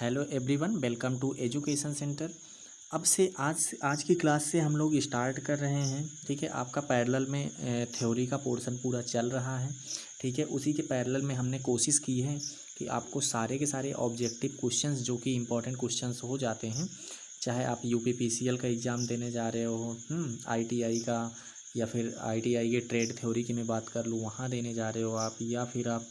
Hello everyone, welcome to education centre. अब से आज की क्लास से हम लोग स्टार्ट कर रहे हैं। ठीक है, आपका पैरेलल में थ्योरी का पोर्शन पूरा चल रहा है। ठीक है, उसी के पैरेलल में हमने कोशिश की है कि आपको सारे के सारे ऑब्जेक्टिव क्वेश्चंस जो कि इम्पोर्टेंट क्वेश्चंस हो जाते हैं, चाहे आप यूपीपीसीएल का एग्ज़ाम देने जा रहे हो, आईटीआई का, या फिर आईटीआई के ट्रेड थ्योरी की मैं बात कर लूँ वहाँ देने जा रहे हो आप, या फिर आप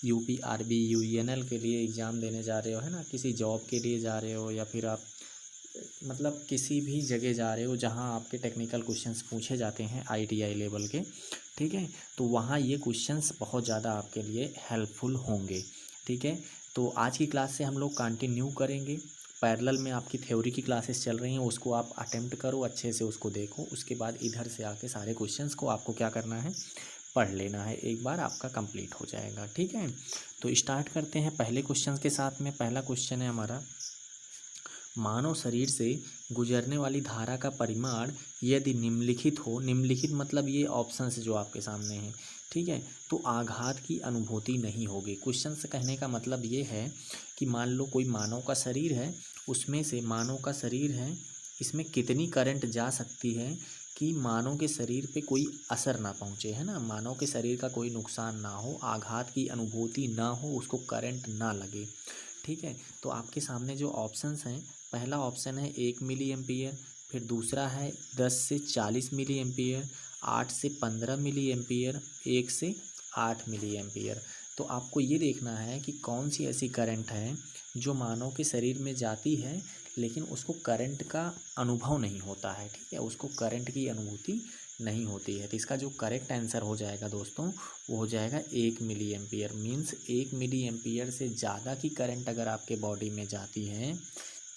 यूपीआरबी यूएनएल के लिए एग्ज़ाम देने जा रहे हो, है ना, किसी जॉब के लिए जा रहे हो, या फिर आप मतलब किसी भी जगह जा रहे हो जहाँ आपके टेक्निकल क्वेश्चंस पूछे जाते हैं आईटीआई लेवल के। ठीक है, तो वहाँ ये क्वेश्चंस बहुत ज़्यादा आपके लिए हेल्पफुल होंगे। ठीक है, तो आज की क्लास से हम लोग कंटिन्यू करेंगे। पैरेलल में आपकी थ्योरी की क्लासेस चल रही हैं, उसको आप अटेम्प्ट करो, अच्छे से उसको देखो। उसके बाद इधर से आके सारे क्वेश्चंस को आपको क्या करना है, पढ़ लेना है। एक बार आपका कंप्लीट हो जाएगा। ठीक है, तो स्टार्ट करते हैं पहले क्वेश्चन के साथ में। पहला क्वेश्चन है हमारा, मानव शरीर से गुजरने वाली धारा का परिमाण यदि निम्नलिखित हो, निम्नलिखित मतलब ये ऑप्शंस जो आपके सामने हैं, ठीक है, तो आघात की अनुभूति नहीं होगी। क्वेश्चन से कहने का मतलब ये है कि मान लो कोई मानव का शरीर है, उसमें से मानव का शरीर है, इसमें कितनी करंट जा सकती है कि मानव के शरीर पे कोई असर ना पहुँचे, है ना, मानव के शरीर का कोई नुकसान ना हो, आघात की अनुभूति ना हो, उसको करंट ना लगे। ठीक है, तो आपके सामने जो ऑप्शंस हैं, पहला ऑप्शन है 1 मिली एम्पियर, फिर दूसरा है 10 से 40 मिली एम्पियर, 8 से 15 मिली एम्पियर, 1 से 8 मिली एम्पियर। तो आपको ये देखना है कि कौन सी ऐसी करंट है जो मानव के शरीर में जाती है लेकिन उसको करंट का अनुभव नहीं होता है। ठीक है, उसको करंट की अनुभूति नहीं होती है। तो इसका जो करेक्ट आंसर हो जाएगा दोस्तों, वो हो जाएगा 1 milli ampere. Means 1 milli ampere से ज़्यादा की करंट अगर आपके बॉडी में जाती है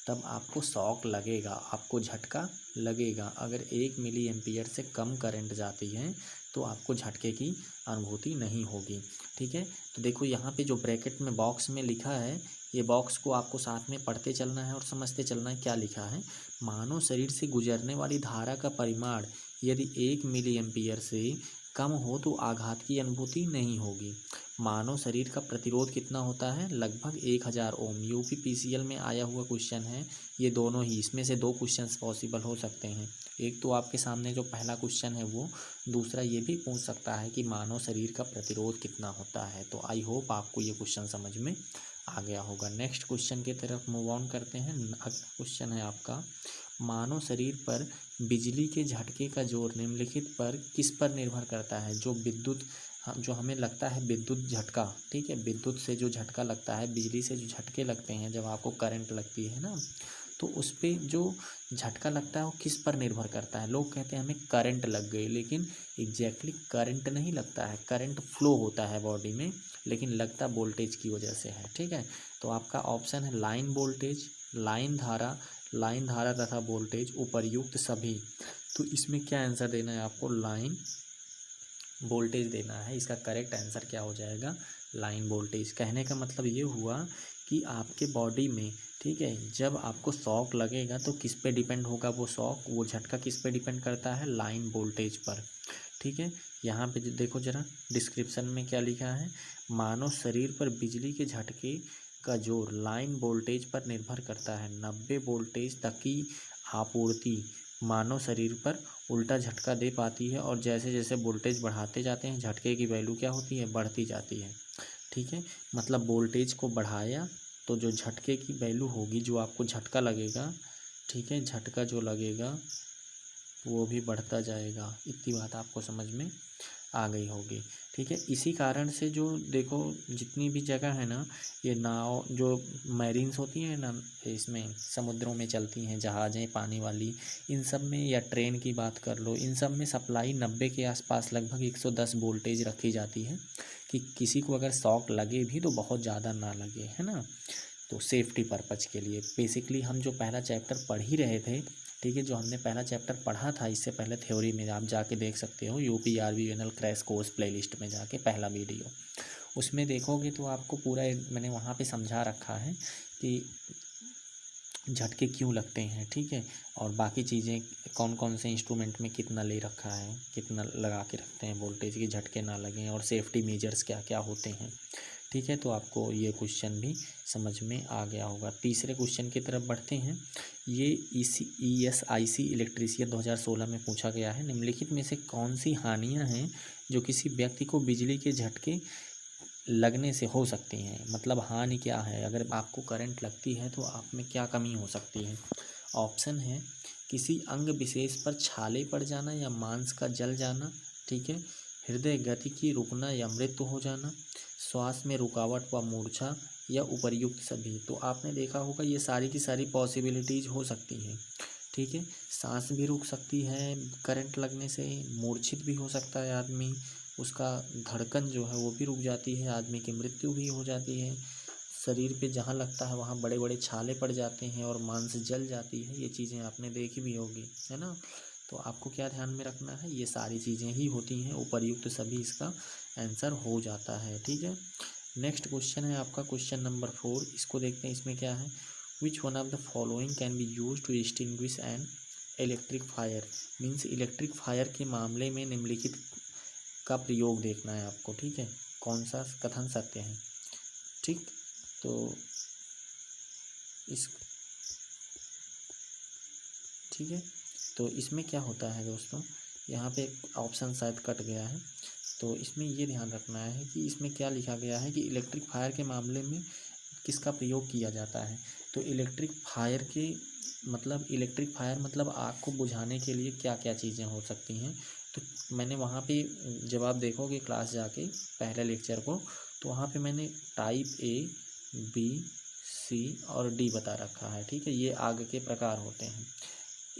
तब आपको शॉक लगेगा, आपको झटका लगेगा। अगर 1 मिली एम्पियर से कम करंट जाती है तो आपको झटके की अनुभूति नहीं होगी। ठीक है, तो देखो यहाँ पे जो ब्रैकेट में बॉक्स में लिखा है, ये बॉक्स को आपको साथ में पढ़ते चलना है और समझते चलना है क्या लिखा है। मानव शरीर से गुजरने वाली धारा का परिमाण यदि 1 मिली एम्पियर से कम हो तो आघात की अनुभूति नहीं होगी। मानव शरीर का प्रतिरोध कितना होता है, लगभग 1000 ओम। यूपीपीसीएल में आया हुआ क्वेश्चन है ये दोनों ही, इसमें से दो क्वेश्चंस पॉसिबल हो सकते हैं। एक तो आपके सामने जो पहला क्वेश्चन है वो, दूसरा ये भी पूछ सकता है कि मानव शरीर का प्रतिरोध कितना होता है। तो आई होप आपको ये क्वेश्चन समझ में आ गया होगा। नेक्स्ट क्वेश्चन की तरफ मूव ऑन करते हैं। अगला क्वेश्चन है आपका, मानव शरीर पर बिजली के झटके का जोर निम्नलिखित पर किस पर निर्भर करता है। जो विद्युत, जो हमें लगता है विद्युत झटका, ठीक है, विद्युत से जो झटका लगता है, बिजली से जो झटके लगते हैं जब आपको करंट लगती है ना, तो उस पर जो झटका लगता है वो किस पर निर्भर करता है। लोग कहते हैं हमें करंट लग गई, लेकिन एग्जैक्टली करंट नहीं लगता है, करंट फ्लो होता है बॉडी में, लेकिन लगता वोल्टेज की वजह से है। ठीक है, तो आपका ऑप्शन है लाइन वोल्टेज, लाइन धारा तथा वोल्टेज, उपर्युक्त सभी। तो इसमें क्या आंसर देना है आपको, लाइन वोल्टेज देना है। इसका करेक्ट आंसर क्या हो जाएगा, लाइन वोल्टेज। कहने का मतलब ये हुआ कि आपके बॉडी में, ठीक है, जब आपको शॉक लगेगा तो किस पे डिपेंड होगा वो शॉक, वो झटका किस पे डिपेंड करता है, लाइन वोल्टेज पर। ठीक है, यहाँ पे देखो जरा डिस्क्रिप्शन में क्या लिखा है, मानव शरीर पर बिजली के झटके का जोर लाइन वोल्टेज पर निर्भर करता है। 90 वोल्टेज तक की आपूर्ति मानव शरीर पर उल्टा झटका दे पाती है, और जैसे जैसे वोल्टेज बढ़ाते जाते हैं झटके की वैल्यू क्या होती है, बढ़ती जाती है। ठीक है, मतलब वोल्टेज को बढ़ाया तो जो झटके की वैल्यू होगी, जो आपको झटका लगेगा, ठीक है, झटका जो लगेगा वो भी बढ़ता जाएगा। इतनी बात आपको समझ में आ गई होगी। ठीक है, इसी कारण से जो देखो जितनी भी जगह है ना, ये नाव जो मैरीन्स होती हैं ना, इसमें समुद्रों में चलती हैं जहाज़ें पानी वाली, इन सब में, या ट्रेन की बात कर लो, इन सब में सप्लाई 90 के आसपास, लगभग 110 वोल्टेज रखी जाती है कि किसी को अगर शॉक लगे भी तो बहुत ज़्यादा ना लगे, है ना। तो सेफ्टी पर्पज़ के लिए बेसिकली हम जो पहला चैप्टर पढ़ ही रहे थे, ठीक है, जो हमने पहला चैप्टर पढ़ा था इससे पहले थ्योरी में, आप जाके देख सकते हो यूपीआरबीएनएल क्रैश कोर्स प्लेलिस्ट में जाके पहला वीडियो, उसमें देखोगे तो आपको पूरा मैंने वहाँ पे समझा रखा है कि झटके क्यों लगते हैं। ठीक है, और बाकी चीज़ें कौन कौन से इंस्ट्रूमेंट में कितना ले रखा है, कितना लगा के रखते हैं वोल्टेज की झटके ना लगें, और सेफ्टी मेजर्स क्या क्या होते हैं। ठीक है, तो आपको ये क्वेश्चन भी समझ में आ गया होगा। तीसरे क्वेश्चन की तरफ बढ़ते हैं। ये ESIC इलेक्ट्रीशियन 2016 में पूछा गया है। निम्नलिखित में से कौन सी हानियां हैं जो किसी व्यक्ति को बिजली के झटके लगने से हो सकती हैं? मतलब हानि क्या है, अगर आपको करंट लगती है तो आप में क्या कमी हो सकती है? ऑप्शन है किसी अंग विशेष पर छाले पड़ जाना या मांस का जल जाना, ठीक है, हृदय गति की रुकना या मृत्यु हो जाना, श्वास में रुकावट व मूर्छा, या उपर्युक्त सभी। तो आपने देखा होगा ये सारी की सारी पॉसिबिलिटीज़ हो सकती हैं, ठीक है। सांस भी रुक सकती है करंट लगने से, मूर्छित भी हो सकता है आदमी, उसका धड़कन जो है वो भी रुक जाती है, आदमी की मृत्यु भी हो जाती है, शरीर पे जहाँ लगता है वहाँ बड़े बड़े छाले पड़ जाते हैं और मांस जल जाती है। ये चीज़ें आपने देखी भी होगी, है ना। तो आपको क्या ध्यान में रखना है, ये सारी चीज़ें ही होती हैं, उपर्युक्त सभी इसका आंसर हो जाता है, ठीक है। नेक्स्ट क्वेश्चन है आपका क्वेश्चन नंबर 4। इसको देखते हैं, इसमें क्या है। Which one of the following can be use to extinguish an electric fire. Means electric fire के मामले में निम्नलिखित का प्रयोग देखना है आपको, ठीक है, कौन सा कथन सत्य है। ठीक, तो इस ठीक है, तो इसमें क्या होता है दोस्तों, यहाँ पे एक ऑप्शन शायद कट गया है, तो इसमें ये ध्यान रखना है कि इसमें क्या लिखा गया है कि इलेक्ट्रिक फायर के मामले में किसका प्रयोग किया जाता है। तो इलेक्ट्रिक फायर मतलब आग को बुझाने के लिए क्या क्या चीज़ें हो सकती हैं। तो मैंने वहाँ पे जब आप देखोगे क्लास जाके पहले लेक्चर को, तो वहाँ पे मैंने टाइप A, B, C और D बता रखा है, ठीक है। ये आग के प्रकार होते हैं।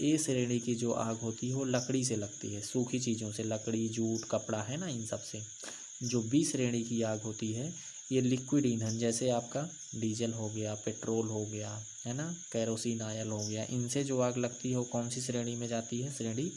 ए श्रेणी की जो आग होती है वो लकड़ी से लगती है, सूखी चीज़ों से, लकड़ी, जूट, कपड़ा, है ना, इन सब से। जो बी श्रेणी की आग होती है ये लिक्विड ईंधन, जैसे आपका डीजल हो गया, पेट्रोल हो गया, है ना, कैरोसिन ऑयल हो गया, इनसे जो आग लगती है वो कौन सी श्रेणी में जाती है, श्रेणी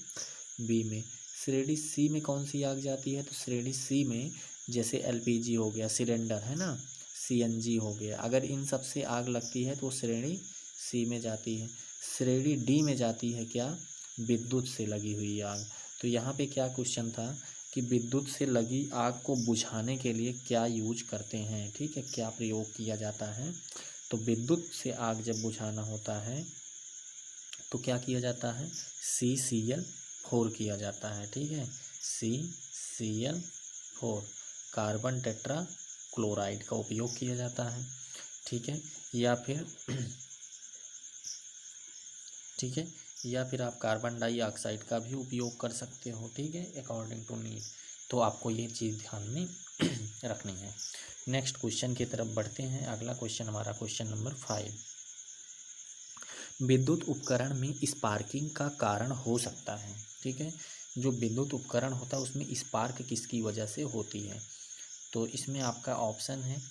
बी में। श्रेणी सी में कौन सी आग जाती है, तो श्रेणी सी में जैसे LPG हो गया, सिलेंडर, है ना, CNG हो गया, अगर इन सब से आग लगती है तो श्रेणी सी में जाती है। श्रेणी डी में जाती है क्या, विद्युत से लगी हुई आग। तो यहाँ पे क्या क्वेश्चन था कि विद्युत से लगी आग को बुझाने के लिए क्या यूज करते हैं, ठीक है, क्या प्रयोग किया जाता है। तो विद्युत से आग जब बुझाना होता है तो क्या किया जाता है, CCl4 किया जाता है, ठीक है, CCl4 कार्बन टेट्रा क्लोराइड का उपयोग किया जाता है, ठीक है। या फिर ठीक है, या फिर आप कार्बन डाइऑक्साइड का भी उपयोग कर सकते हो, ठीक है, अकॉर्डिंग टू नीड। तो आपको ये चीज़ ध्यान में रखनी है। नेक्स्ट क्वेश्चन की तरफ बढ़ते हैं। अगला क्वेश्चन हमारा क्वेश्चन नंबर 5। विद्युत उपकरण में स्पार्किंग का कारण हो सकता है, ठीक है। जो विद्युत उपकरण होता है उसमें स्पार्क किसकी वजह से होती है। तो इसमें आपका ऑप्शन है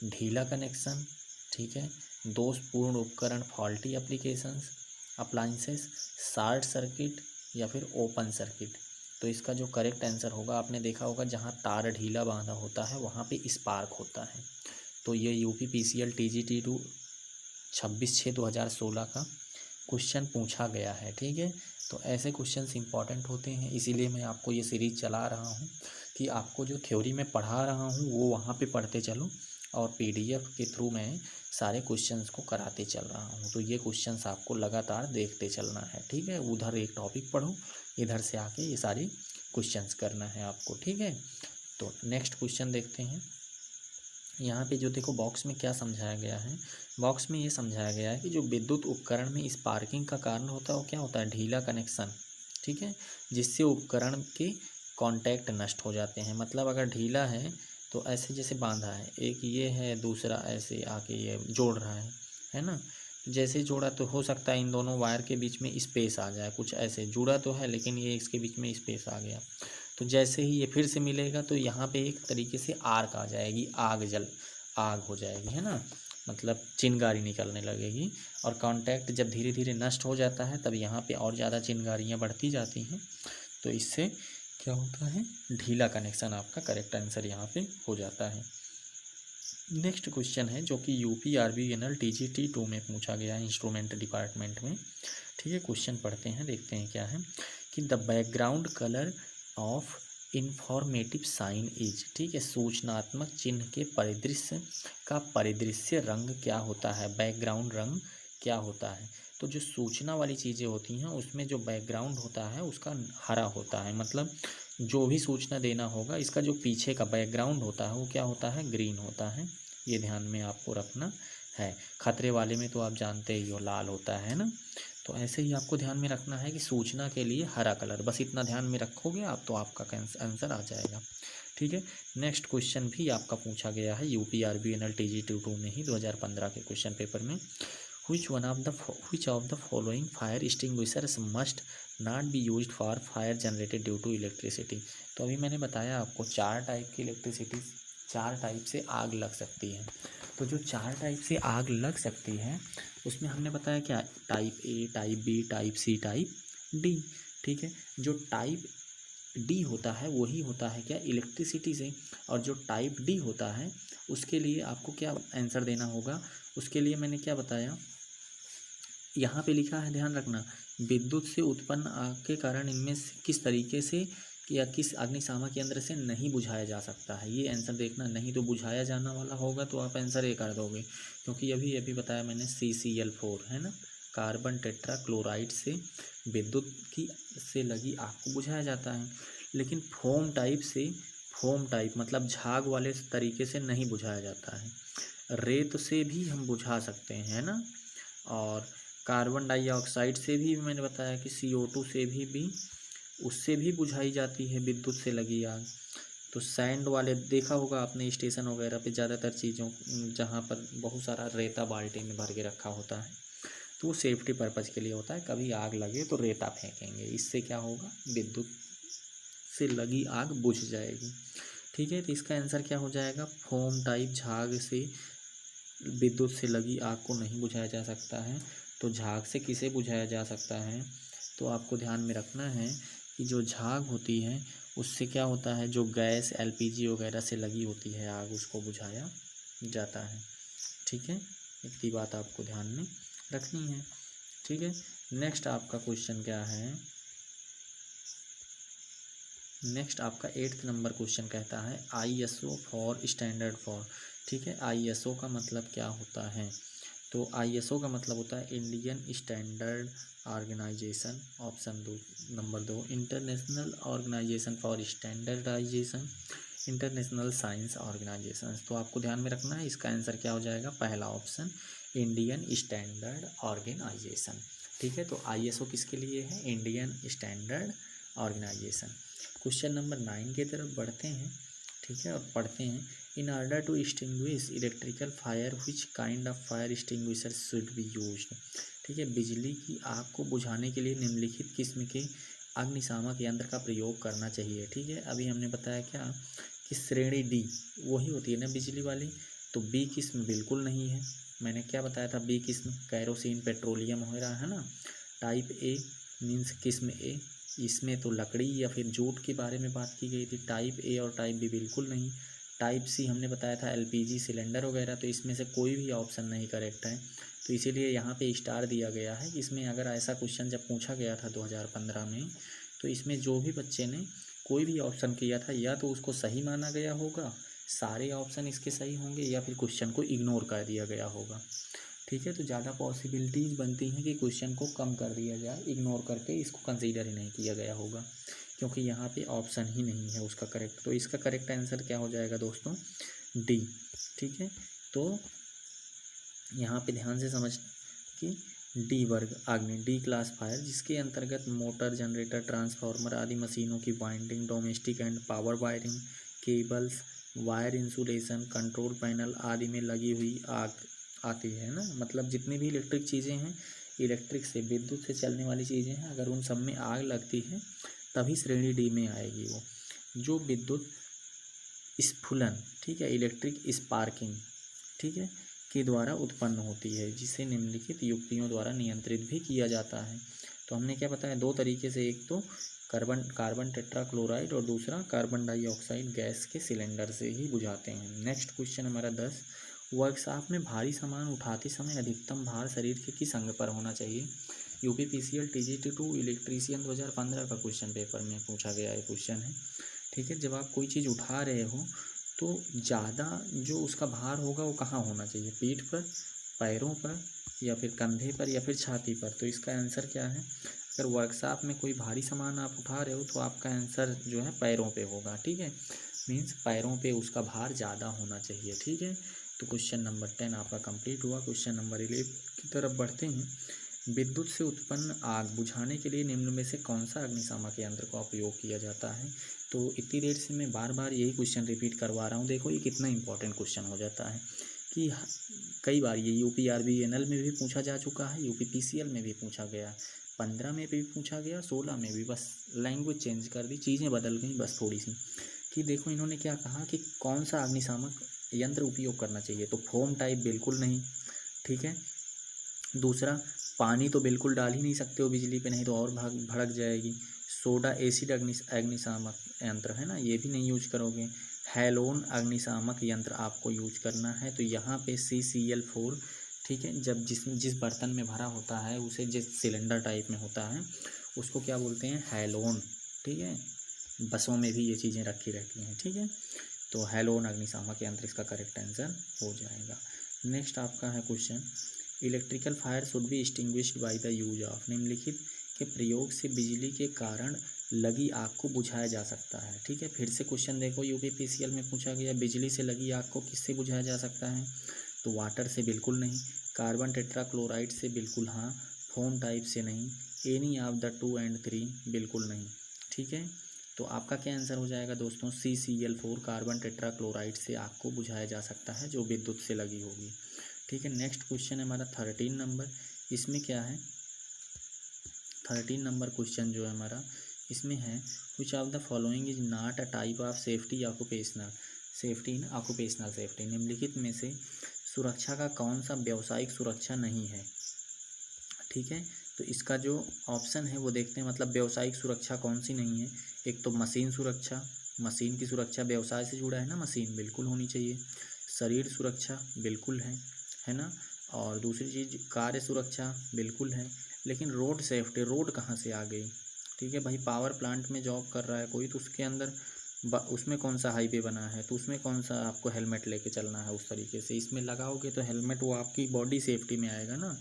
ढीला कनेक्शन, ठीक है, दोषपूर्ण उपकरण, faulty applications, appliances, short circuit, या फिर ओपन सर्किट। तो इसका जो करेक्ट आंसर होगा, आपने देखा होगा जहाँ तार ढीला बांधा होता है वहाँ पे स्पार्क होता है। तो ये UPPCL TGT2 26/6/2016 का क्वेश्चन पूछा गया है, ठीक है। तो ऐसे क्वेश्चंस इंपॉर्टेंट होते हैं, इसीलिए मैं आपको ये सीरीज़ चला रहा हूँ कि आपको जो थ्योरी में पढ़ा रहा हूँ वो वहाँ पे पढ़ते चलो, और PDF के थ्रू मैं सारे क्वेश्चंस को कराते चल रहा हूँ। तो ये क्वेश्चंस आपको लगातार देखते चलना है, ठीक है। उधर एक टॉपिक पढ़ो, इधर से आके ये सारी क्वेश्चंस करना है आपको, ठीक है। तो नेक्स्ट क्वेश्चन देखते हैं। यहाँ पे जो देखो बॉक्स में क्या समझाया गया है, बॉक्स में ये समझाया गया है कि जो विद्युत उपकरण में स्पार्किंग का कारण होता है वो क्या होता है, ढीला कनेक्शन, ठीक है, जिससे उपकरण के कांटेक्ट नष्ट हो जाते हैं। मतलब अगर ढीला है तो ऐसे जैसे बांधा है, एक ये है, दूसरा ऐसे आके ये जोड़ रहा है ना, जैसे जोड़ा तो हो सकता है इन दोनों वायर के बीच में स्पेस आ जाए, कुछ ऐसे जुड़ा तो है लेकिन ये इसके बीच में स्पेस आ गया। तो जैसे ही ये फिर से मिलेगा तो यहाँ पे एक तरीके से आर्क आ जाएगी, आग हो जाएगी, है ना, मतलब चिंगारी निकलने लगेगी। और कांटेक्ट जब धीरे धीरे नष्ट हो जाता है तब यहाँ पे और ज़्यादा चिंगारियाँ बढ़ती जाती हैं। तो इससे क्या होता है, ढीला कनेक्शन आपका करेक्ट आंसर यहाँ पे हो जाता है। नेक्स्ट क्वेश्चन है जो कि UPRVNL TGT2 में पूछा गया है, इंस्ट्रूमेंट डिपार्टमेंट में, ठीक है। क्वेश्चन पढ़ते हैं, देखते हैं क्या है कि the background colour of informative sign is, ठीक है, सूचनात्मक चिन्ह के परिदृश्य का परिदृश्य रंग क्या होता है, बैकग्राउंड रंग क्या होता है। तो जो सूचना वाली चीज़ें होती हैं उसमें जो बैकग्राउंड होता है उसका हरा होता है, मतलब जो भी सूचना देना होगा इसका जो पीछे का बैकग्राउंड होता है वो क्या होता है, ग्रीन होता है। ये ध्यान में आपको रखना है। खतरे वाले में तो आप जानते ही हो लाल होता है ना। तो ऐसे ही आपको ध्यान में रखना है कि सूचना के लिए हरा कलर, बस इतना ध्यान में रखोगे आप तो आपका आंसर आ जाएगा। ठीक है। नेक्स्ट क्वेश्चन भी आपका पूछा गया है UPRBNL TG22 में ही 2015 के क्वेश्चन पेपर में। which of the following fire extinguishers must not be used for fire generated due to electricity। तो अभी मैंने बताया आपको 4 टाइप की इलेक्ट्रिसिटी, 4 टाइप से आग लग सकती है। तो जो 4 टाइप से आग लग सकती है उसमें हमने बताया क्या, type A, type B, type C, type D. ठीक है। जो टाइप डी होता है वही होता है क्या, इलेक्ट्रिसिटी से, और जो टाइप डी होता है उसके लिए आपको क्या आंसर देना होगा। उसके लिए मैंने क्या बताया, यहाँ पे लिखा है, ध्यान रखना, विद्युत से उत्पन्न आग के कारण इनमें से किस तरीके से या किस अग्निशामक यंत्र से नहीं बुझाया जा सकता है, ये आंसर देखना। नहीं तो बुझाया जाना वाला होगा तो आप आंसर ए कर दोगे, क्योंकि अभी बताया मैंने CCl4 है ना, कार्बन टेट्रा क्लोराइड से विद्युत की से लगी आग को बुझाया जाता है। लेकिन फोम टाइप मतलब झाग वाले तरीके से नहीं बुझाया जाता है। रेत से भी हम बुझा सकते हैं ना, और कार्बन डाइऑक्साइड से भी मैंने बताया कि CO2 से भी उससे भी बुझाई जाती है विद्युत से लगी आग। तो सैंड वाले देखा होगा आपने स्टेशन वगैरह पे ज़्यादातर चीज़ों जहाँ पर बहुत सारा रेता बाल्टी में भर के रखा होता है, तो वो सेफ्टी पर्पज़ के लिए होता है। कभी आग लगे तो रेता फेंकेंगे, इससे क्या होगा, विद्युत से लगी आग बुझ जाएगी। ठीक है। तो इसका आंसर क्या हो जाएगा, फोम टाइप झाग से विद्युत से लगी आग को नहीं बुझाया जा सकता है। तो झाग से किसे बुझाया जा सकता है, तो आपको ध्यान में रखना है कि जो झाग होती है उससे क्या होता है, जो गैस LPG वगैरह से लगी होती है आग उसको बुझाया जाता है। ठीक है। इतनी बात आपको ध्यान में रखनी है। ठीक है। नेक्स्ट आपका क्वेश्चन क्या है, नेक्स्ट आपका 8th नंबर क्वेश्चन कहता है ISO फॉर स्टैंडर्ड फॉर। ठीक है। ISO का मतलब क्या होता है, तो ISO का मतलब होता है Indian standard organisation, option 2 number 2, international organisation for standardisation, international science organisation. तो आपको ध्यान में रखना है, इसका आंसर क्या हो जाएगा, पहला ऑप्शन इंडियन स्टैंडर्ड ऑर्गेनाइजेशन। ठीक है। तो ISO किसके लिए है, Indian standard organisation. Question number 9 की तरफ बढ़ते हैं। ठीक है। और पढ़ते हैं, in order to extinguish electrical fire which kind of fire extinguisher should be used. ठीक है। बिजली की आग को बुझाने के लिए निम्नलिखित किस्म के अग्निशामक यंत्र का प्रयोग करना चाहिए। ठीक है। अभी हमने बताया क्या कि श्रेणी डी वही होती है ना बिजली वाली, तो बी किस्म बिल्कुल नहीं है। मैंने क्या बताया था, बी किस्म कैरोसिन, पेट्रोलियम वगैरह है ना। टाइप ए मीन्स किस्म ए, इसमें तो लकड़ी या फिर जूट के बारे में बात की गई थी। टाइप ए और टाइप बी बिल्कुल नहीं। टाइप सी हमने बताया था LPG सिलेंडर वगैरह, तो इसमें से कोई भी ऑप्शन नहीं करेक्ट है। तो इसीलिए यहाँ पे स्टार दिया गया है। इसमें अगर ऐसा क्वेश्चन जब पूछा गया था 2015 में, तो इसमें जो भी बच्चे ने कोई भी ऑप्शन किया था या तो उसको सही माना गया होगा, सारे ऑप्शन इसके सही होंगे, या फिर क्वेश्चन को इग्नोर कर दिया गया होगा। ठीक है। तो ज़्यादा पॉसिबिलिटीज़ बनती हैं कि क्वेश्चन को कम कर दिया जाए, इग्नोर करके इसको कंसीडर ही नहीं किया गया होगा, क्योंकि यहाँ पे ऑप्शन ही नहीं है उसका करेक्ट। तो इसका करेक्ट आंसर क्या हो जाएगा दोस्तों, डी। ठीक है। तो यहाँ पे ध्यान से समझ कि डी वर्ग आग्नि, डी क्लास फायर, जिसके अंतर्गत मोटर, जनरेटर, ट्रांसफार्मर आदि मशीनों की winding, domestic and power wiring, cables, wire insulation, control panel आदि में लगी हुई आग आती है ना। मतलब जितनी भी इलेक्ट्रिक चीज़ें हैं, इलेक्ट्रिक से विद्युत से चलने वाली चीज़ें हैं, अगर उन सब में आग लगती है तभी श्रेणी डी में आएगी वो। जो विद्युत स्फुलन, ठीक है, इलेक्ट्रिक स्पार्किंग, ठीक है, के द्वारा उत्पन्न होती है, जिसे निम्नलिखित युक्तियों द्वारा नियंत्रित भी किया जाता है। तो हमने क्या बताया, 2 तरीके से, एक तो कार्बन टेट्रा क्लोराइड और दूसरा कार्बन डाइऑक्साइड गैस के सिलेंडर से ही बुझाते हैं। नेक्स्ट क्वेश्चन हमारा 10, वर्कशॉप में भारी सामान उठाते समय अधिकतम भार शरीर के किस अंग पर होना चाहिए। UPPCL TG22 इलेक्ट्रीशियन 2015 का क्वेश्चन पेपर में पूछा गया है क्वेश्चन है। ठीक है। जब आप कोई चीज़ उठा रहे हो तो ज़्यादा जो उसका भार होगा वो कहाँ होना चाहिए, पीठ पर, पैरों पर, या फिर कंधे पर, या फिर छाती पर। तो इसका आंसर क्या है, अगर वर्कशॉप में कोई भारी सामान आप उठा रहे हो तो आपका आंसर जो है पैरों पे होगा। ठीक है, मीन्स पैरों पे उसका भार ज़्यादा होना चाहिए। ठीक है, तो क्वेश्चन नंबर 10 आपका कंप्लीट हुआ। क्वेश्चन नंबर 11 की तरफ बढ़ते हैं। विद्युत से उत्पन्न आग बुझाने के लिए निम्न में से कौन सा अग्निशामक यंत्र का उपयोग किया जाता है। तो इतनी देर से मैं बार बार यही क्वेश्चन रिपीट करवा रहा हूँ। देखो ये कितना इंपॉर्टेंट क्वेश्चन हो जाता है कि कई बार ये UPRBNL में भी पूछा जा चुका है, UPPCL में भी पूछा गया, 15 में भी पूछा गया, 16 में भी। बस लैंग्वेज चेंज कर दी, चीज़ें बदल गई बस थोड़ी सी। कि देखो इन्होंने क्या कहा कि कौन सा अग्निशामक यंत्र उपयोग करना चाहिए, तो फोम टाइप बिल्कुल नहीं। ठीक है, दूसरा पानी तो बिल्कुल डाल ही नहीं सकते हो बिजली पे, नहीं तो और भाग भड़क जाएगी। सोडा एसिड अग्निशामक यंत्र है ना, ये भी नहीं यूज करोगे। हैलोन अग्निशामक यंत्र आपको यूज करना है, तो यहाँ पे CCl4। ठीक है, जब जिस बर्तन में भरा होता है उसे, जिस सिलेंडर टाइप में होता है उसको क्या बोलते हैं, हैलोन। ठीक है, बसों में भी ये चीज़ें रखी रहती हैं। ठीक है, तो हैलोन अग्निशामक यंत्र इसका करेक्ट आंसर हो जाएगा। नेक्स्ट आपका है question, electrical fire should be extinguished by the use of. निम्नलिखित के प्रयोग से बिजली के कारण लगी आग को बुझाया जा सकता है। ठीक है, फिर से क्वेश्चन देखो, UPPCL में पूछा गया बिजली से लगी आग को किससे बुझाया जा सकता है, तो वाटर से बिल्कुल नहीं, कार्बन टेट्राक्लोराइड से बिल्कुल हाँ, फोम टाइप से नहीं, एनी ऑफ द 2 and 3 बिल्कुल नहीं। ठीक है, तो आपका क्या आंसर हो जाएगा दोस्तों, CCl4 कार्बन टेट्राक्लोराइड से आग को बुझाया जा सकता है जो विद्युत से लगी होगी। ठीक है, नेक्स्ट क्वेश्चन है हमारा 13 नंबर। इसमें क्या है, 13 नंबर क्वेश्चन जो है हमारा, इसमें है which of the following is not a type of safety occupational safety in occupational safety. निम्नलिखित में से सुरक्षा का कौन सा व्यावसायिक सुरक्षा नहीं है। ठीक है, तो इसका जो ऑप्शन है वो देखते हैं, मतलब व्यावसायिक सुरक्षा कौन सी नहीं है। एक तो मशीन सुरक्षा, मशीन की सुरक्षा व्यवसाय से जुड़ा है ना, मशीन बिल्कुल होनी चाहिए। शरीर सुरक्षा बिल्कुल है ना। और दूसरी चीज़ कार्य सुरक्षा बिल्कुल है। लेकिन रोड सेफ्टी, रोड कहाँ से आ गई। ठीक है भाई, पावर प्लांट में जॉब कर रहा है कोई, तो उसके अंदर उसमें कौन सा हाईवे बना है, तो उसमें कौन सा आपको हेलमेट लेके चलना है उस तरीके से। इसमें लगाओगे तो हेलमेट वो आपकी बॉडी सेफ्टी में आएगा ना।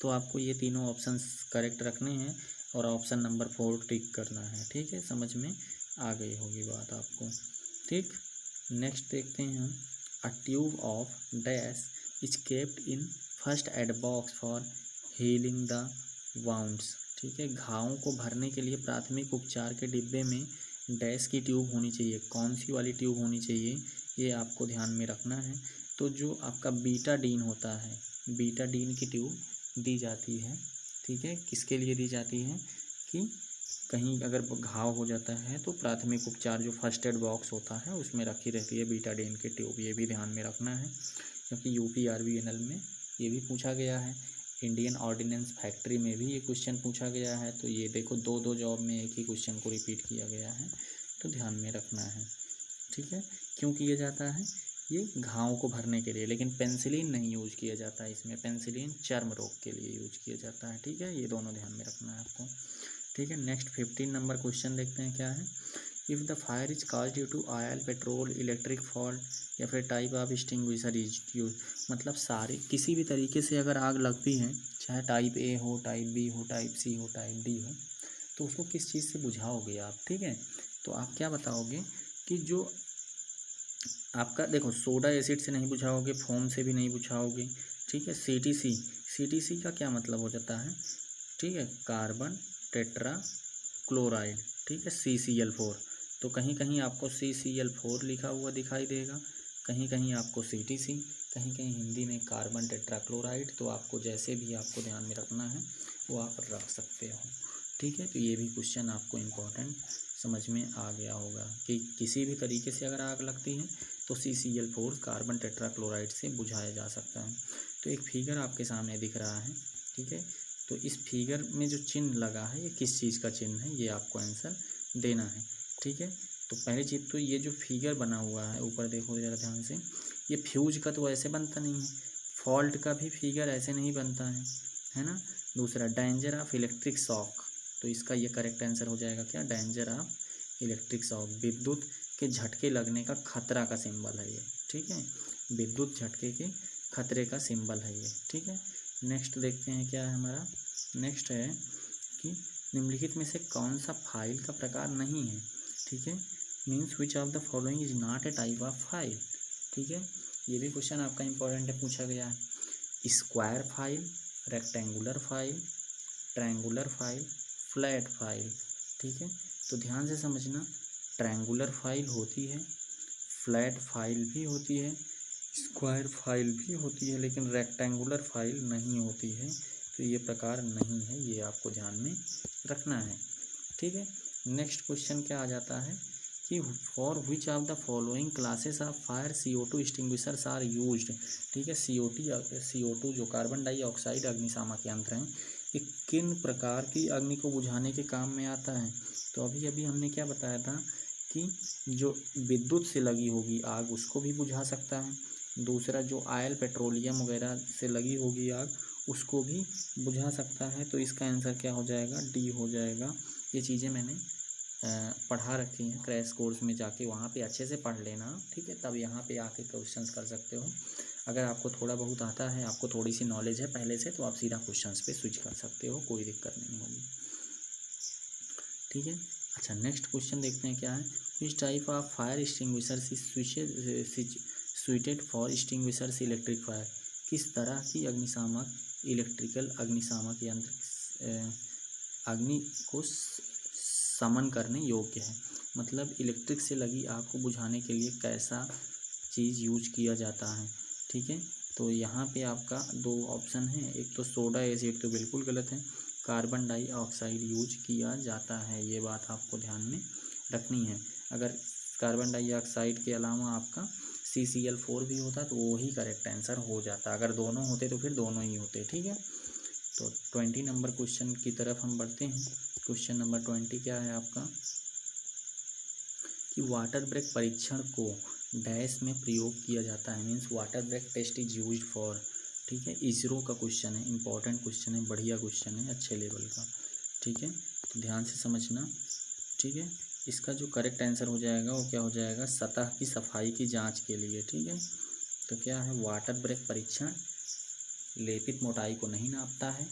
तो आपको ये तीनों ऑप्शंस करेक्ट रखने हैं और ऑप्शन नंबर 4 टिक करना है। ठीक है, समझ में आ गई होगी बात आपको। ठीक, नेक्स्ट देखते हैं हम, a tube of dash is kept in first aid box for healing the wounds. ठीक है, घावों को भरने के लिए प्राथमिक उपचार के डिब्बे में डैश की ट्यूब होनी चाहिए। कौन सी वाली ट्यूब होनी चाहिए ये आपको ध्यान में रखना है। तो जो आपका बीटाडीन होता है, बीटाडीन की ट्यूब दी जाती है। ठीक है, किसके लिए दी जाती है कि कहीं अगर घाव हो जाता है तो प्राथमिक उपचार जो फर्स्ट एड बॉक्स होता है उसमें रखी रहती है बीटाडीन की ट्यूब। ये भी ध्यान में रखना है क्योंकि UPRBNL में ये भी पूछा गया है। इंडियन ऑर्डिनेंस फैक्ट्री में भी ये क्वेश्चन पूछा गया है। तो ये देखो दो जॉब में एक ही क्वेश्चन को रिपीट किया गया है, तो ध्यान में रखना है। ठीक है, क्यों किया जाता है, ये घाव को भरने के लिए, लेकिन पेंसिलिन नहीं यूज किया जाता है इसमें। पेंसिलिन चर्म रोग के लिए यूज किया जाता है। ठीक है, ये दोनों ध्यान में रखना है आपको। ठीक है, नेक्स्ट 15 नंबर क्वेश्चन देखते हैं क्या है। If the fire is cause due to oil, petrol, electric fault या फिर type of extinguisher is use. मतलब सारे किसी भी तरीके से अगर आग लगती है, चाहे टाइप A हो, टाइप B हो, टाइप C हो, टाइप D हो, तो उसको किस चीज़ से बुझाओगे आप। ठीक है, तो आप क्या बताओगे कि जो आपका देखो सोडा एसिड से नहीं बुझाओगे, फोम से भी नहीं बुझाओगे। ठीक है, CTC का क्या मतलब हो जाता है, ठीक है, कार्बन टेट्रा क्लोराइड। ठीक है, CCl4। तो कहीं कहीं आपको CCl4 लिखा हुआ दिखाई देगा, कहीं कहीं आपको CTC, कहीं कहीं हिंदी में कार्बन टेट्राक्लोराइड। तो आपको जैसे भी आपको ध्यान में रखना है वो आप रख सकते हो। ठीक है, तो ये भी क्वेश्चन आपको इम्पोर्टेंट समझ में आ गया होगा कि किसी भी तरीके से अगर आग लगती है तो CCl4 कार्बन टेट्राक्लोराइड से बुझाया जा सकता है। तो एक फिगर आपके सामने दिख रहा है। ठीक है, तो इस फिगर में जो चिन्ह लगा है ये किस चीज़ का चिन्ह है, ये आपको आंसर देना है। ठीक है, तो पहली चीज़ तो ये जो फिगर बना हुआ है ऊपर देखो ज़रा ध्यान से, ये फ्यूज का तो ऐसे बनता नहीं है, फॉल्ट का भी फिगर ऐसे नहीं बनता है ना। दूसरा डेंजर ऑफ इलेक्ट्रिक शॉक, तो इसका ये करेक्ट आंसर हो जाएगा क्या, डेंजर ऑफ इलेक्ट्रिक शॉक, विद्युत के झटके लगने का खतरा का सिंबल है ये, ठीक है, विद्युत झटके के खतरे का सिंबल है ये, ठीक है। नेक्स्ट देखते हैं क्या है हमारा, नेक्स्ट है कि निम्नलिखित में से कौन सा फाइल का प्रकार नहीं है, ठीक है, means which of the following is not a type of file, ठीक है। ये भी क्वेश्चन आपका इंपॉर्टेंट है, पूछा गया है। Square file, rectangular file, triangular file, flat file, ठीक है। तो ध्यान से समझना, ट्रायंगुलर फाइल होती है, फ्लैट फाइल भी होती है, स्क्वायर फाइल भी होती है, लेकिन रेक्टेंगुलर फाइल नहीं होती है। तो ये प्रकार नहीं है, ये आपको ध्यान में रखना है, ठीक है। नेक्स्ट क्वेश्चन क्या आ जाता है कि for which of the following classes of fire CO2 extinguishers are used, ठीक है। CO2 जो कार्बन डाइऑक्साइड अग्निशामक यंत्र हैं, ये किन प्रकार की अग्नि को बुझाने के काम में आता है। तो अभी अभी हमने क्या बताया था कि जो विद्युत से लगी होगी आग उसको भी बुझा सकता है, दूसरा जो ऑयल पेट्रोलियम वगैरह से लगी होगी आग उसको भी बुझा सकता है। तो इसका आंसर क्या हो जाएगा, डी हो जाएगा। ये चीज़ें मैंने पढ़ा रखी हैं क्रैश कोर्स में, जाके वहाँ पे अच्छे से पढ़ लेना, ठीक है, तब यहाँ पे आके क्वेश्चंस कर सकते हो। अगर आपको थोड़ा बहुत आता है, आपको थोड़ी सी नॉलेज है पहले से, तो आप सीधा क्वेश्चंस पे स्विच कर सकते हो, कोई दिक्कत नहीं होगी, ठीक है। अच्छा, नेक्स्ट क्वेश्चन देखते हैं क्या है, which type of fire extinguishers is suited for extinguishers electric fire, किस तरह की अग्निशामक इलेक्ट्रिकल अग्निशामक यंत्र अग्नि को समन करने योग्य है, मतलब इलेक्ट्रिक से लगी आग को बुझाने के लिए कैसा चीज़ यूज किया जाता है, ठीक है। तो यहाँ पे आपका दो ऑप्शन है, एक तो सोडा एसिड, तो बिल्कुल गलत है, कार्बन डाइऑक्साइड यूज किया जाता है, ये बात आपको ध्यान में रखनी है। अगर कार्बन डाइऑक्साइड के अलावा आपका CCl4 भी होता तो वो ही करेक्ट आंसर हो जाता, अगर दोनों होते तो फिर दोनों ही होते, ठीक है। तो 20 नंबर क्वेश्चन की तरफ हम बढ़ते हैं। क्वेश्चन नंबर 20 क्या है आपका कि वाटर ब्रेक परीक्षण को डैश में प्रयोग किया जाता है, means water break test is used for, ठीक है। इसरो का क्वेश्चन है, इंपॉर्टेंट क्वेश्चन है, बढ़िया क्वेश्चन है, अच्छे लेवल का, ठीक है। तो ध्यान से समझना, ठीक है। इसका जो करेक्ट आंसर हो जाएगा वो क्या हो जाएगा, सतह की सफाई की जांच के लिए, ठीक है। तो क्या है, वाटर ब्रेक परीक्षण लेपित मोटाई को नहीं नापता है,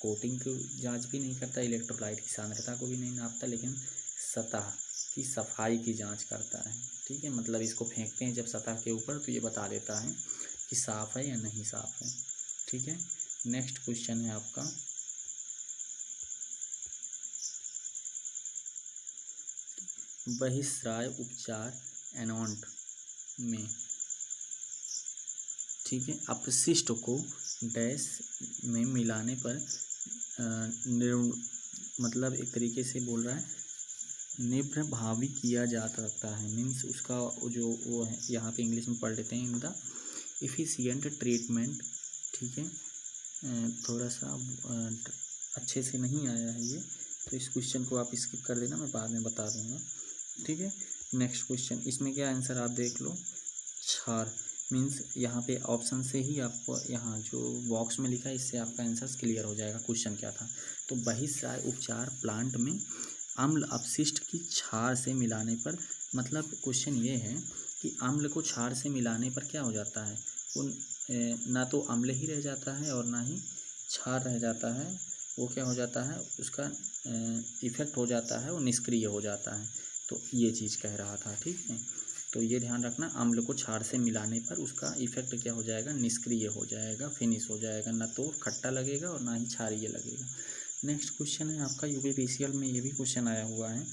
कोटिंग की जांच भी नहीं करता, इलेक्ट्रोलाइट की सांद्रता को भी नहीं नापता, लेकिन सतह की सफाई की जांच करता है, ठीक है। मतलब इसको फेंकते हैं जब सतह के ऊपर तो ये बता देता है कि साफ़ है या नहीं साफ़ है, ठीक है। नेक्स्ट क्वेश्चन है आपका बहिस्राय उपचार एनॉन्ट में, ठीक है, अपशिष्ट को डैश में मिलाने पर मतलब एक तरीके से बोल रहा है निर्प्रभावी किया जा सकता है, मीन्स उसका जो वो है, यहाँ पे इंग्लिश में पढ़ लेते हैं, इन द एफिशिएंट ट्रीटमेंट, ठीक है। थोड़ा सा अच्छे से नहीं आया है ये, तो इस क्वेश्चन को आप स्किप कर देना, मैं बाद में बता दूंगा, ठीक है। नेक्स्ट क्वेश्चन, इसमें क्या आंसर आप देख लो, क्षार, मीन्स यहाँ पे ऑप्शन से ही आपको यहाँ जो बॉक्स में लिखा है इससे आपका आंसर क्लियर हो जाएगा क्वेश्चन क्या था। तो बहिस्राय उपचार प्लांट में अम्ल अपशिष्ट की क्षार से मिलाने पर, मतलब क्वेश्चन ये है कि अम्ल को क्षार से मिलाने पर क्या हो जाता है, उन ना तो अम्ल ही रह जाता है और ना ही क्षार रह जाता है, वो क्या हो जाता है, उसका इफेक्ट हो जाता है, वो निष्क्रिय हो जाता है। तो ये चीज़ कह रहा था, ठीक है। तो ये ध्यान रखना, अम्ल को क्षार से मिलाने पर उसका इफेक्ट क्या हो जाएगा, निष्क्रिय हो जाएगा, फिनिश हो जाएगा, ना तो खट्टा लगेगा और ना ही क्षारीय लगेगा। नेक्स्ट क्वेश्चन है आपका UPPCL में ये भी क्वेश्चन आया हुआ है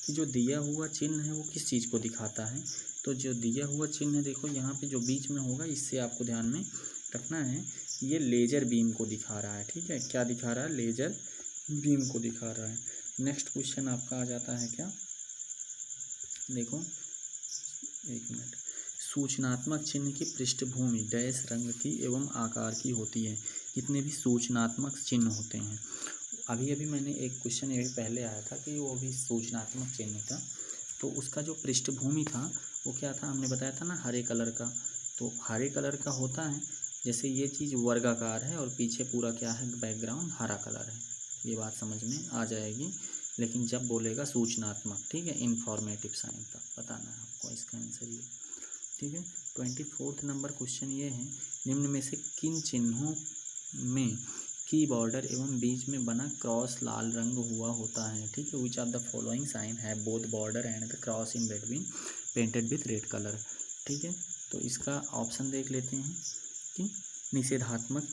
कि जो दिया हुआ चिन्ह है वो किस चीज़ को दिखाता है। तो जो दिया हुआ चिन्ह देखो यहाँ पे जो बीच में होगा, इससे आपको ध्यान में रखना है, ये लेजर बीम को दिखा रहा है, ठीक है। क्या दिखा रहा है, लेजर बीम को दिखा रहा है। नेक्स्ट क्वेश्चन आपका आ जाता है क्या, देखो एक मिनट, सूचनात्मक चिन्ह की पृष्ठभूमि डैश रंग की एवं आकार की होती है, जितने भी सूचनात्मक चिन्ह होते हैं। अभी अभी मैंने एक क्वेश्चन ये पहले आया था कि वो भी सूचनात्मक चिन्ह था, तो उसका जो पृष्ठभूमि था वो क्या था, हमने बताया था ना, हरे कलर का। तो हरे कलर का होता है, जैसे ये चीज़ वर्गाकार है और पीछे पूरा क्या है, बैकग्राउंड हरा कलर है, ये बात समझ में आ जाएगी। लेकिन जब बोलेगा सूचनात्मक, ठीक है, इन्फॉर्मेटिव साइन तब बताना है आपको इसका आंसर ये, ठीक है। 24 नंबर क्वेश्चन ये है, निम्न में से किन चिन्हों में की बॉर्डर एवं बीच में बना क्रॉस लाल रंग हुआ होता है, ठीक है। Which of the following sign है both border and the cross in between painted with red colour, ठीक है। तो इसका ऑप्शन देख लेते हैं कि निषेधात्मक,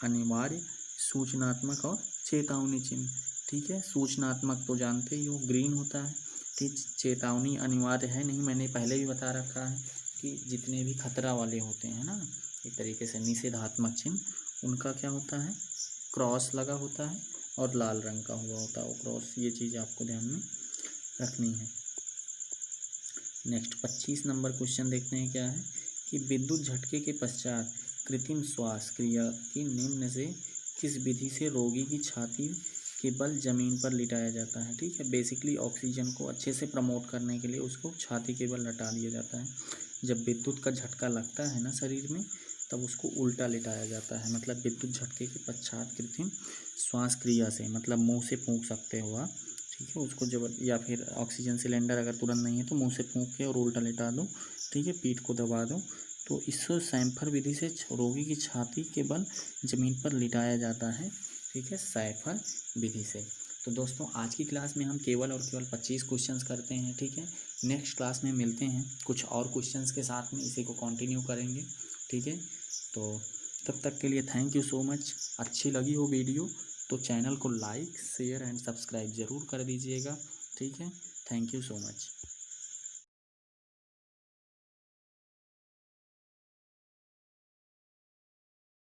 अनिवार्य, सूचनात्मक और चेतावनी चिन्ह, ठीक है। सूचनात्मक तो जानते ही हो ग्रीन होता है, ठीक। चेतावनी अनिवार्य है नहीं, मैंने पहले भी बता रखा है कि जितने भी खतरा वाले होते हैं ना, एक तरीके से निषेधात्मक चिन्ह उनका क्या होता है, क्रॉस लगा होता है और लाल रंग का हुआ होता है वो क्रॉस, ये चीज़ आपको ध्यान में रखनी है। नेक्स्ट 25 नंबर क्वेश्चन देखते हैं क्या है कि विद्युत झटके के पश्चात कृत्रिम श्वास क्रिया की निम्न से किस विधि से रोगी की छाती के बल जमीन पर लिटाया जाता है, ठीक है। बेसिकली ऑक्सीजन को अच्छे से प्रमोट करने के लिए उसको छाती के बल लटा दिया जाता है। जब विद्युत का झटका लगता है ना शरीर में, तब उसको उल्टा लिटाया जाता है, मतलब विद्युत झटके के पश्चात कृत्रिम श्वास क्रिया से, मतलब मुंह से फूंक सकते हो आप, ठीक है। उसको जब, या फिर ऑक्सीजन सिलेंडर अगर तुरंत नहीं है तो मुंह से फूंक के और उल्टा लिटा दो, ठीक है, पीठ को दबा दो, तो इससे सैंफर विधि से रोगी की छाती के बल जमीन पर लिटाया जाता है, ठीक है, सैंफर विधि से। तो दोस्तों आज की क्लास में हम केवल और केवल 25 क्वेश्चंस करते हैं, ठीक है। नेक्स्ट क्लास में मिलते हैं कुछ और क्वेश्चंस के साथ में, इसी को कंटिन्यू करेंगे, ठीक है। तो तब तक के लिए थैंक यू सो मच। अच्छी लगी हो वीडियो तो चैनल को लाइक शेयर एंड सब्सक्राइब ज़रूर कर दीजिएगा, ठीक है। Thank you so much.